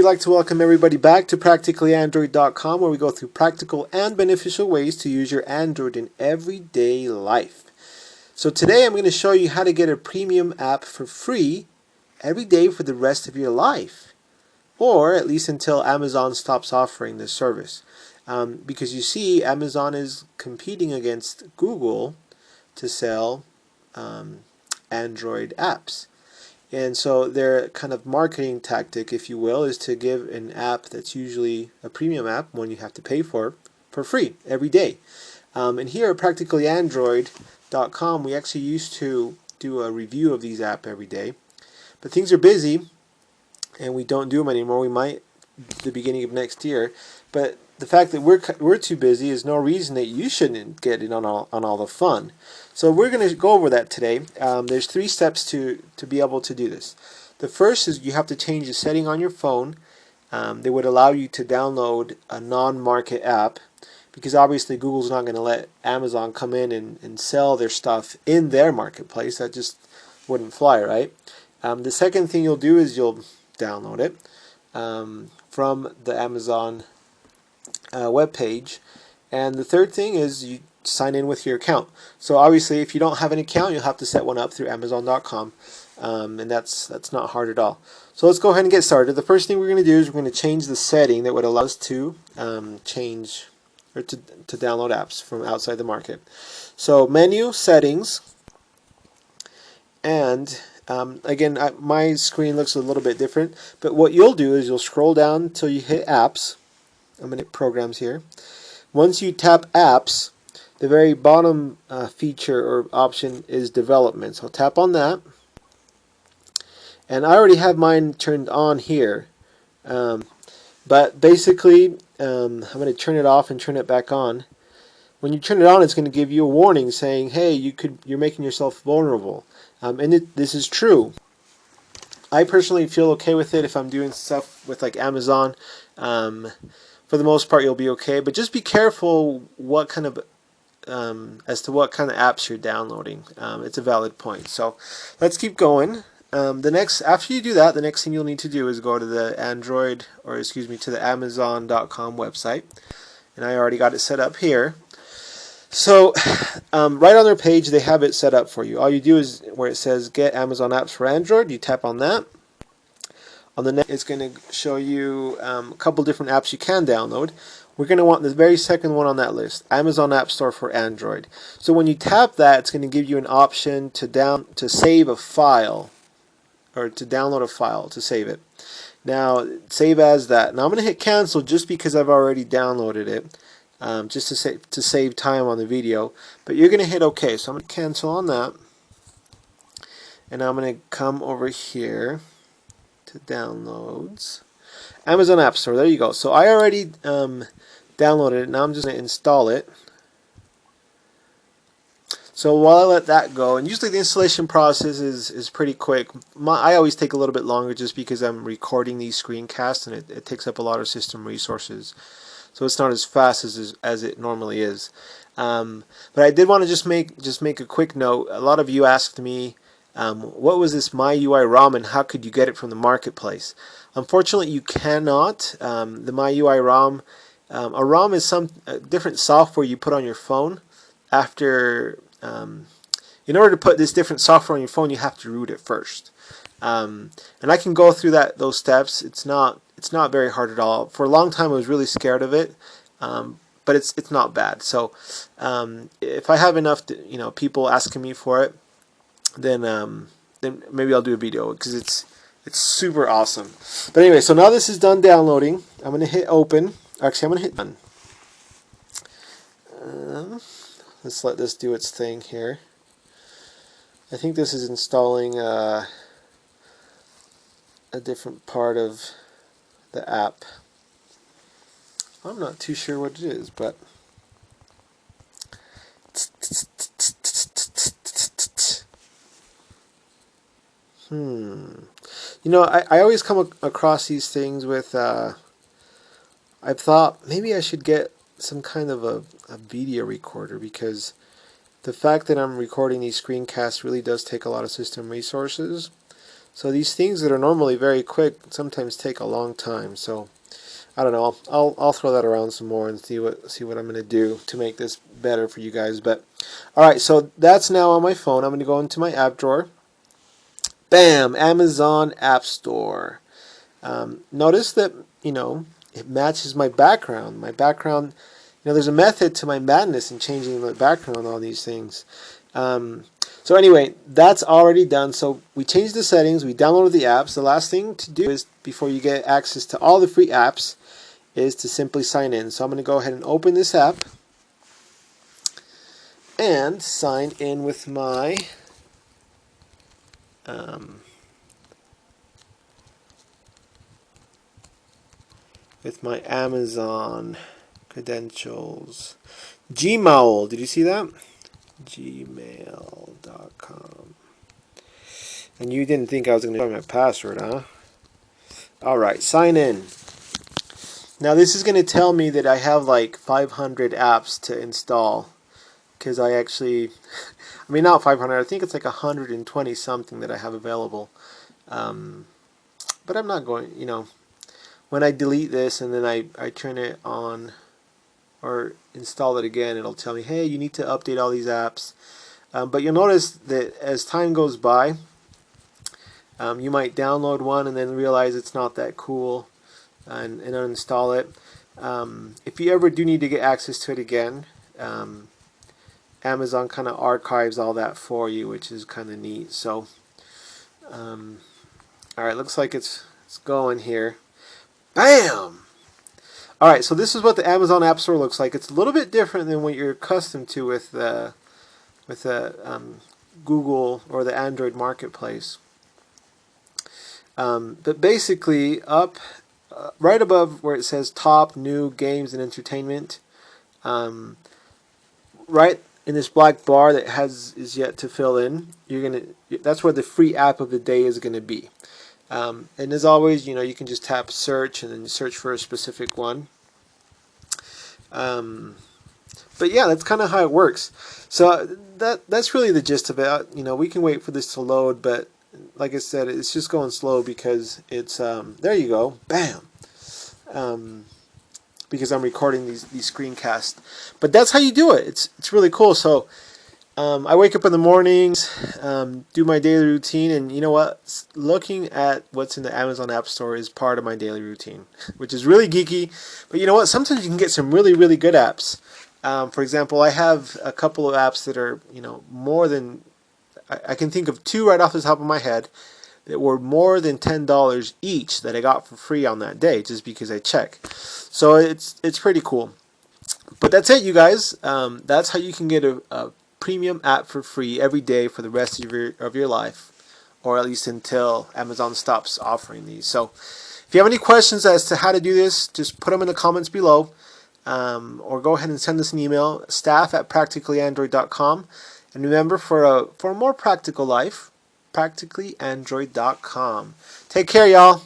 We'd like to welcome everybody back to practicallyandroid.com, where we go through practical and beneficial ways to use your Android in everyday life. So today I'm going to show you how to get a premium app for free every day for the rest of your life, or at least until Amazon stops offering this service. Because you see, Amazon is competing against Google to sell Android apps. And so their kind of marketing tactic, if you will, is to give an app that's usually a premium app, one you have to pay for free every day. And here at practicallyandroid.com, we actually used to do a review of these apps every day. But things are busy, and we don't do them anymore. We might at the beginning of next year. But the fact that we're too busy is no reason that you shouldn't get in on all the fun. So we're going to go over that today. There's 3 steps to be able to do this. The first is you have to change the setting on your phone that would allow you to download a non-market app, because obviously Google's not going to let Amazon come in and sell their stuff in their marketplace. That just wouldn't fly, right? The second thing you'll do is you'll download it from the Amazon web page, and the third thing is you sign in with your account. So obviously, if you don't have an account, you'll have to set one up through Amazon.com, and that's not hard at all. So let's go ahead and get started. The first thing we're going to do is we're going to change the setting that would allow us to change or to download apps from outside the market. So menu, settings, and again, my screen looks a little bit different, but what you'll do is you'll scroll down until you hit apps. I'm going to hit programs here. Once you tap apps, the very bottom feature or option is development. So tap on that. And I already have mine turned on here. But basically, I'm going to turn it off and turn it back on. When you turn it on, it's going to give you a warning saying, hey, you're making yourself vulnerable. And this is true. I personally feel okay with it if I'm doing stuff with like Amazon. For the most part, you'll be okay, but just be careful what kind of as to what kind of apps you're downloading. It's a valid point. So let's keep going. After you do that, the next thing you'll need to do is go to the to the Amazon.com website, and I already got it set up here. So right on their page, they have it set up for you. All you do is where it says Get Amazon Apps for Android, you tap on that. On the next, it's going to show you a couple different apps you can download. We're going to want the very second one on that list, Amazon App Store for Android. So when you tap that, it's going to give you an option to save a file, or to download a file to save it. Now, save as that. Now I'm going to hit cancel just because I've already downloaded it, just to save time on the video. But you're going to hit OK. So I'm going to cancel on that, and I'm going to come over here to downloads, Amazon App Store. There you go. So I already downloaded it. Now I'm just going to install it. So while I let that go, and usually the installation process is pretty quick. I always take a little bit longer just because I'm recording these screencasts, and it takes up a lot of system resources. So it's not as fast as it normally is. But I did want to just make a quick note. A lot of you asked me, what was this MyUI ROM and how could you get it from the marketplace? Unfortunately, you cannot. The MyUI ROM, a ROM is some different software you put on your phone. After, in order to put this different software on your phone, you have to root it first. And I can go through those steps. It's not very hard at all. For a long time, I was really scared of it. But it's not bad. So if I have enough people asking me for it, then maybe I'll do a video, because it's super awesome. But anyway, so now this is done downloading. I'm going to hit open. Actually, I'm going to hit done. Let's let this do its thing here. I think this is installing a different part of the app. I'm not too sure what it is, but I always come across these things with I thought maybe I should get some kind of a video recorder, because the fact that I'm recording these screencasts really does take a lot of system resources. So these things that are normally very quick sometimes take a long time. So I don't know. I'll throw that around some more and see what I'm gonna do to make this better for you guys. But all right, so that's now on my phone. I'm gonna go into my app drawer. Bam! Amazon App Store. Notice that it matches my background. My background. There's a method to my madness in changing the background on these things. So anyway, that's already done. So we changed the settings. We downloaded the apps. The last thing to do is, before you get access to all the free apps, is to simply sign in. So I'm going to go ahead and open this app and sign in with my Amazon credentials. Gmail. Did you see that? Gmail.com. And you didn't think I was going to tell my password, huh? Alright, sign in. Now this is going to tell me that I have like 500 apps to install. Because I actually, I mean not 500, I think it's like 120 something that I have available. But I'm not going, when I delete this and then I turn it on or install it again, it'll tell me, hey, you need to update all these apps. But you'll notice that as time goes by, you might download one and then realize it's not that cool and uninstall it. If you ever do need to get access to it again, Amazon kind of archives all that for you, which is kind of neat. So, alright, looks like it's going here. Bam! Alright, so this is what the Amazon App Store looks like. It's a little bit different than what you're accustomed to with Google or the Android Marketplace. But basically, up right above where it says Top New Games and Entertainment, right in this black bar that is yet to fill in, that's where the free app of the day is gonna be. And as always, you can just tap search and then search for a specific one. But yeah, that's kind of how it works. So that's really the gist of it. We can wait for this to load, but like I said, it's just going slow because it's there you go, bam. Because I'm recording these screencasts. But that's how you do it. It's really cool. So I wake up in the mornings, do my daily routine, and you know what? Looking at what's in the Amazon App Store is part of my daily routine, which is really geeky. But you know what? Sometimes you can get some really, really good apps. For example, I have a couple of apps that are, more than, I can think of two right off the top of my head that were more than $10 each that I got for free on that day, just because I check. So it's pretty cool. But that's it, you guys. That's how you can get a premium app for free every day for the rest of your life, or at least until Amazon stops offering these. So if you have any questions as to how to do this, just put them in the comments below, or go ahead and send us an email, staff@practicallyandroid.com. And remember, for a more practical life, practicallyandroid.com. Take care, y'all.